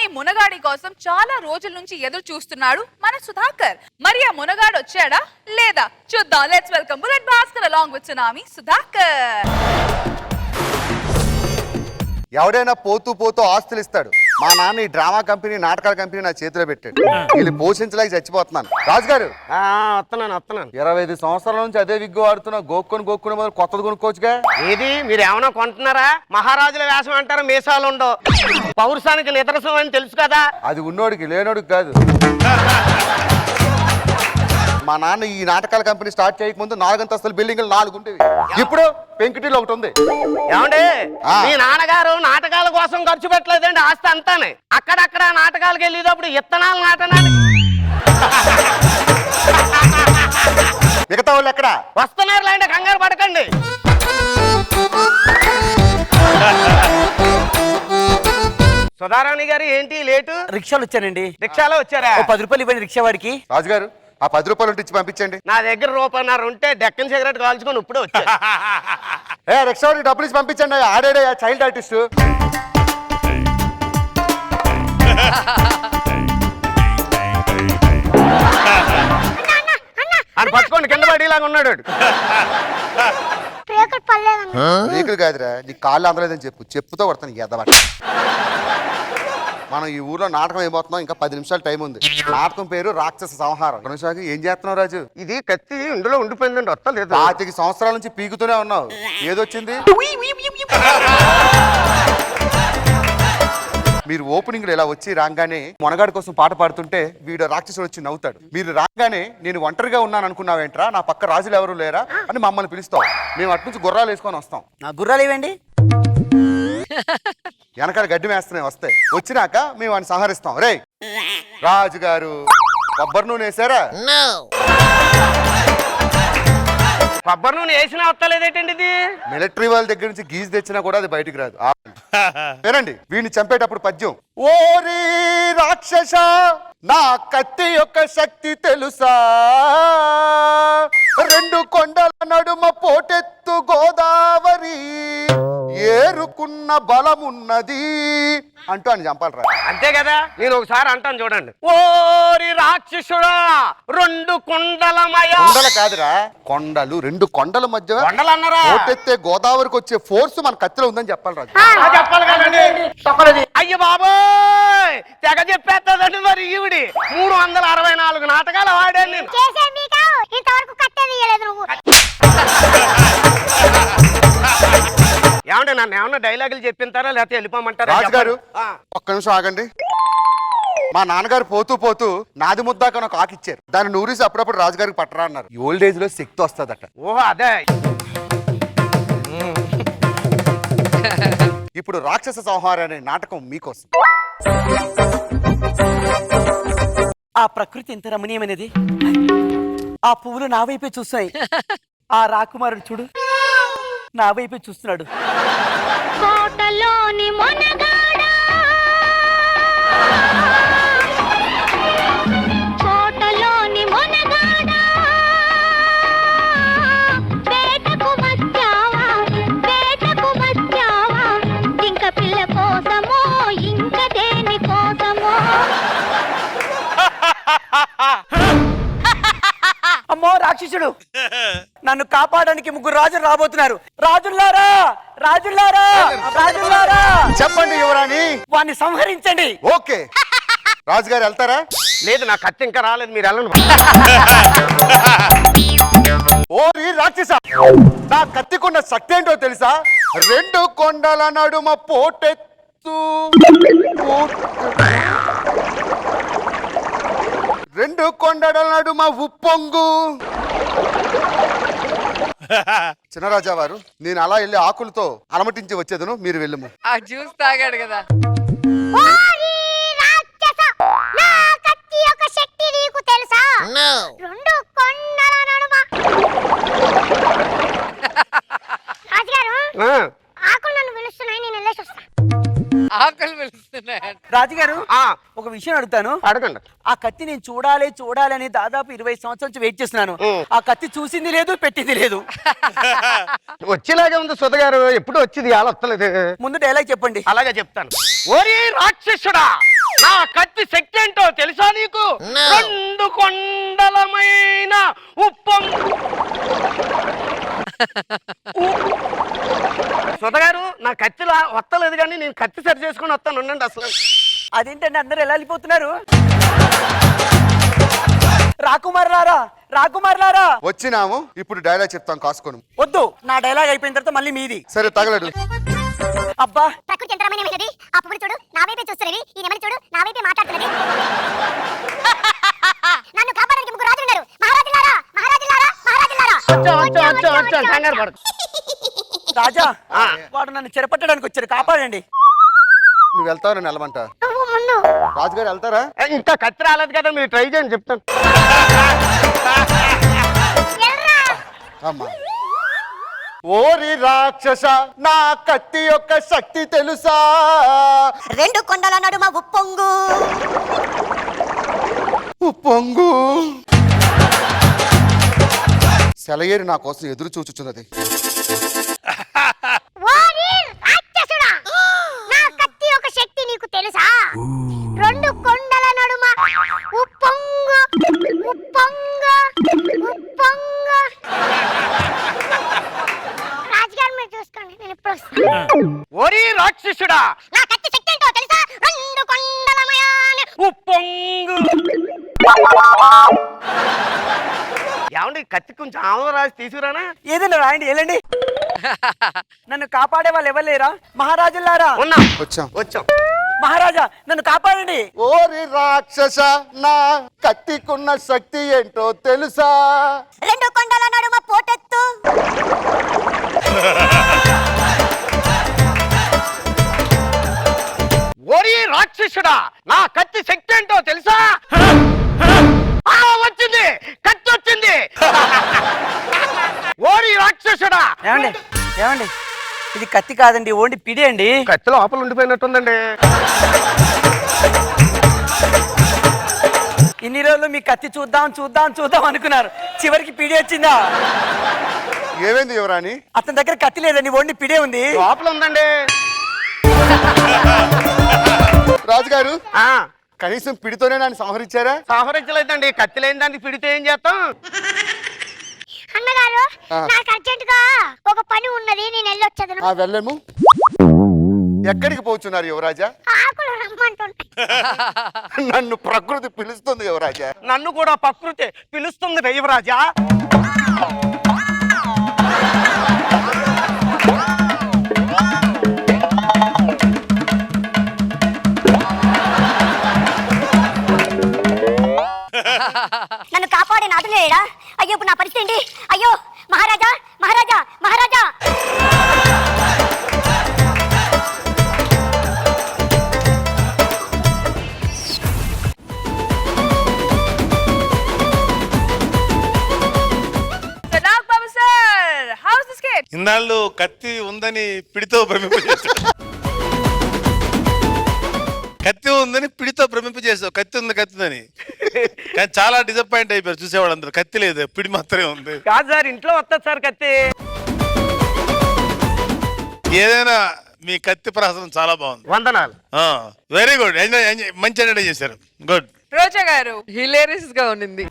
కానీ మునగాడి కోసం చాలా రోజుల నుంచి ఎదురు చూస్తున్నాడు మన సుధాకర్. మరి ఆ మునగాడు వచ్చాడా లేదా చూద్దాం. Let's welcome bullet Bhaskar along with tsunami Sudhakar. ఎవడైనా పోతూ పోతూ ఆస్తులు ఇస్తాడు. మా నాన్న ఈ డ్రామా కంపెనీ నాటకాల కంపెనీ నా చేతిలో పెట్టాడు. వీళ్ళు పోషించలేక చచ్చిపోతున్నాను. రాజుగారు వస్తున్నాను 25 సంవత్సరాల నుంచి అదే విగ్గు వాడుతున్నా. గోక్కుని మొదలు కొత్తది కొనుక్కోవచ్చుగా. ఏది మీరు ఏమైనా కొంటున్నారా? మహారాజుల వేషం అంటారు, మీసాలు ఉండవు. పౌరుషానికి నిదర్శనం అని తెలుసు కదా. అది ఉన్నోడికి లేనోడికి కాదు. మా నాన్న ఈ నాటకాల కంపెనీ స్టార్ట్ చేయక ముందు 4 అంతస్తుల బిల్డింగ్లు 4 ఉండేవి. ఇప్పుడు పెంకుటిలో ఒకటి ఉంది. ఏమండి మీ నాన్నగారు నాటకాల కోసం ఖర్చు పెట్టలేదండి ఆస్తి అంతానే. అక్కడక్కడ నాటకాలకు వెళ్ళేటప్పుడు ఇత్తనాలు నాటడానికి మిగతా వాళ్ళు ఎక్కడ వస్తున్నారు లేండి, కంగారు పడకండి. సుధారాణి గారు ఏంటి లేటు? రిక్షాలు వచ్చానండి. రిక్షాలో వచ్చారా? 10 రూపాయలు ఇవ్వండి రిక్షా వాడికి. రాజుగారు ఆ 10 రూపాయలు ఉంటే ఇచ్చి పంపించండి. నా దగ్గర రూపాయన్నర ఉంటే డెక్కన్ సిగరెట్ కాల్చుకొని ఇప్పుడే వచ్చా. రిక్షా వాడికి డబ్బులు ఇచ్చి పంపించండి. ఆడాడే చైల్డ్ ఆర్టిస్ట్. అని పట్టుకోండి, కింద పడేలాగా ఉన్నాడు. రేకులు కాదురా, నీ కాళ్ళు అందలేదని చెప్పుతో కొడతాను ఎదబట్ట. మనం ఈ ఊర్లో నాటకం అయిపోతున్నాం. ఇంకా 10 నిమిషాలు టైం ఉంది. నాటకం పేరు రాక్షస సంహారం. ఏం చేస్తున్నావు రాజు? ఇది కత్తి ఇందులో ఉండిపోయిందండి, వస్తలేదు. 25 సంవత్సరాల నుంచి పీకుతూనే ఉన్నావు. ఏదొచ్చింది? మీరు ఓపెనింగ్ ఇలా వచ్చి రాగానే మొనగాడి కోసం పాట పాడుతుంటే వీడు రాక్షసుడు వచ్చి నవ్వుతాడు. మీరు రాగానే నేను ఒంటరిగా ఉన్నాను అనుకున్నావేంట్రా, నా పక్క రాజులు ఎవరు లేరా అని మమ్మల్ని పిలుస్తావు. మేము అటు నుంచి గుర్రాలు వేసుకొని వస్తాం. నా గుర్రాలు ఇవ్వండి. వెనకాల గడ్డి మేస్తున్నాయి. వస్తాయి. వచ్చినాక మేము వాడిని సంహరిస్తాం. రే రాజుగారు కొబ్బరి నూనె వేసారా? కొబ్బరి నూనె వేసినా వస్తలేదేటండి ఇది? మిలిటరీ వాళ్ళ దగ్గర నుంచి గీజు తెచ్చినా కూడా అది బయటికి రాదు. వినండి, వీడిని చంపేటప్పుడు పద్యం. ఓరి రాక్షస నా కత్తి యొక్క శక్తి తెలుసా, 2 కొండల నడుమ పోటెత్తు గోదావరి, ఏరుకున్న బలమున్నది అంటూ అని చంపాలరా. అంతే కదా. నేను ఒకసారి అంటాను చూడండి. ఓరి రాక్షసుడా 2 కొండలమయ. కొండలు కాదురా, కొండలు. 2 కొండల మధ్య కొండలు అన్నారా? పోటెత్తే గోదావరికి వచ్చే ఫోర్స్ మన కత్తిలో ఉందని చెప్పాలి రాజు. చెప్పాలి కదండి. అయ్యో బాబోయ్ తెగ చెప్పేస్తుందండి. మరి ఈవిడి 364 నాటకాలు ఆడాను నేను. ఏమంటే నన్ను ఏమన్నా డైలాగులు చెప్పింటారా లేకపోతే వెళ్ళిపోమంటారా? రాజుగారు ఒక్క నిమిషం ఆగండి. మా నాన్నగారు పోతూ పోతూ నాది ముద్దాక నాకు ఆకిచ్చారు. దాన్ని నూరిసి అప్పుడప్పుడు రాజుగారికి పట్టరా అన్నారు. ఓల్డ్ ఏజ్ లో శక్తి వస్తుందట. ఓహో అదే. ఇప్పుడు రాక్షస సంహారం అనే నాటకం మీకోసం. ఆ ప్రకృతి ఎంత రమణీయమైనది. ఆ పువ్వులు నా వైపే చూస్తాయి. ఆ రాకుమారుడు చూడు నా వైపే చూస్తున్నాడు. కోటలోని మొనగాడా, కోటలోని మొనగాడా, వేటకు వచ్చావా, వేటకు వచ్చావా, ఇంక పిల్ల కోసమో ఇంక దేని కోసమో. అమ్మో రాక్షసుడు, నన్ను కాపాడడానికి 3 రాజులు రాబోతున్నారు. రాజుల్లారా, రాజుల్లారా, రాజుల్లారా. చెప్పండి యువరాణి. వాణ్ణి సంహరించండి. ఓకే రాజుగారు వెళ్తారా? లేదు నా కత్తి ఇంకా రాలేదు, మీరు వెళ్ళండి. ఓరి రాక్షస నా కత్తికున్న శక్తి ఏంటో తెలుసా? 2 కొండల నడుమ పోటెత్తు 2 కొండల నడుమ ఉప్పొంగు. చిన్నరాజా వారు, నేను అలా వెళ్ళి ఆకులతో అలమటించి వచ్చేదను, మీరు వెళ్ళము. ఆ జ్యూస్ తాగాడు కదా. ఓరి రాక్షస నా కత్తి యొక్క శక్తి నీకు తెలుసా? 2 కొండల నడుమ. రాజుగారు ఆకులు నన్ను పిలుస్తున్నాయి, నేను వెళ్ళేసి వస్తా. ఆకలి పిలుస్తున్నాయి. రాజుగారు ఒక విషయం అడుగుతాను. అడగండి. ఆ కత్తి నేను చూడాలి చూడాలి అని దాదాపు 20 సంవత్సరాల నుంచి వెయిట్ చేస్తున్నాను. ఆ కత్తి చూసింది లేదు, పెట్టింది లేదు. వచ్చేలాగే ఉంది సుధగారు, ఎప్పుడు వచ్చింది అలా వస్తలేదు. ముందు డైలాగ్ చెప్పండి. అలాగే చెప్తాను. ఓరి రాక్షసుడా నా కత్తి శక్తి ఏంటో తెలుసా నీకు? 2 కొండలమైన ఉప్పం సుధగారు నా కత్తిలా వస్తలేదు కానీ నేను కత్తి సరి చేసుకుని వస్తాను, ఉండండి. అసలు అదేంటండి అందరు ఎలా వెళ్ళిపోతున్నారు? రాకుమారులారా, రాకుమారులారా, వచ్చినాము. ఇప్పుడు డైలాగ్ చెప్తాం, కాసుకోను. వద్దు. నా డైలాగ్ అయిపోయిన తర్వాత మళ్ళీ మీది. సరే తగలడు. అబ్బా, ప్రకృతి ఎంత రమణీయమైనది. ఆ పువ్వులు చూడు నా వైపే చూస్తున్నది, ఈ నెమలి చూడు నా వైపే మాట్లాడుతున్నది. నన్ను కాపాడడానికి 3 రాజులు ఉన్నారు. మహారాజులారా, మహారాజులారా, మహారాజులారా. వచ్చా కంగారు పడకు. రాజా, ఆ. వాడు నన్ను చెరపట్టడానికి వచ్చారు, కాపాడండి. నువ్వు వెళ్తావు, నేను వెళ్ళమంట. నువ్వు ముందు. రాజుగారు వెళ్తారా? ఇంకా కత్తి రాలేదు కదా, మీరు ట్రై చేయండి, చెప్తాను. ఎల్రా. అమ్మా. ఓరి రాక్షస, నా కత్తి యొక్క శక్తి తెలుసా? 2 కొండల నడుమ ఉప్పొంగు. పొంగు. సెలయేరు నా కోసం ఎదురు చూచుచున్నది. ఓరి రాక్షసుడా, నా కత్తి యొక్క శక్తి నీకు తెలుసా? 2 కొండల నడుమ ఉప్పొంగు, ఉప్పొంగు, ఉప్పొంగు. రాజుగారు మీరు చూసుకోండి, నేను ఇప్పుడు వస్తాను. ఓరి రాక్షసుడా, నా కత్తి శక్తి ఏంటో తెలుసా? 2 కొండలమయాన ఉప్పొంగు. ఏమండి కత్తి కొంచెం ఆమె రాసి తీసుకురానా? ఏదైనా రాయండి, వెళ్ళండి. నన్ను కాపాడే వాళ్ళు ఎవరు లేరా? మహారాజులారా, ఉన్నా, వచ్చాం. వచ్చాం. మహారాజా నన్ను కాపాడండి. ఓరి రాక్షస, నా కత్తికున్న శక్తి ఏంటో తెలుసా? 2 కొండల నడుమ పోటెత్తు. ఓరి రాక్షసుడా, నా కత్తి శక్తి ఏంటో తెలుసా? ఆ, వచ్చింది, కత్తి వచ్చింది. ఓరి రాక్షసుడా. ఏమండి, ఏమండి, ఇది కత్తి కాదండి, ఓన్లీ పిడి అండి. కత్తి లోపల ఉండిపోయినట్టుందండి. ఇన్ని రోజులు మీ కత్తి చూద్దాం చూద్దాం చూద్దాం అనుకున్నారు, చివరికి పిడి వచ్చిందా? ఏమైంది యువరాణి? అతని దగ్గర కత్తి లేదండి, ఓన్లీ పిడే ఉంది. లోపల ఉందండి. రాజుగారు, ఆ, కనీసం పిడితోనే నన్ను సంహరించారా? సహకరించలేదండి. కత్తి లేని దానికి పిడితే ఏం చేస్తాం? అన్నగారు, ఆ. నాకు అర్జెంటుగా ఒక పని ఉన్నది, నేను వెళ్ళొచ్చదును. వెళ్ళము. ఎక్కడికి పోతున్నారు యువరాజా? ఆకులు రమ్మంటుంటాయి. నన్ను ప్రకృతి పిలుస్తుంది యువరాజా. నన్ను కూడా ప్రకృతి పిలుస్తుంది దైవరాజా. నన్ను కాపాడే నాదులు లేడా? అయ్యో ఇప్పుడు నా పరిస్థితి ఏంటి? అయ్యో మహారాజా, మహారాజా, మహారాజా. Sadak Babu sir, how's this kid? ఇన్నాళ్ళు కత్తి ఉందని పిడితో భ్రమింపజేశావు. కత్తి ఉందని పిడితో భ్రమింపజేసావు. కత్తి ఉంది, కత్తి ఉందని. కానీ చాలా డిసప్పాయింట్ అయిపోయారు చూసేవాళ్ళు అందరూ. కత్తి లేదు, పిడి మాత్రమే ఉంది. కాదు సార్, ఇంట్లో వస్తుంది సార్ కత్తి. ఏదైనా మీ కత్తి ప్రహసనం చాలా బాగుంది. వందనాలు. వెరీ గుడ్, ఎంజాయ్, మంచి ఎంజాయ్ చేశారు. గుడ్. రోజా గారు, హిలేరియస్ గా ఉన్నింది.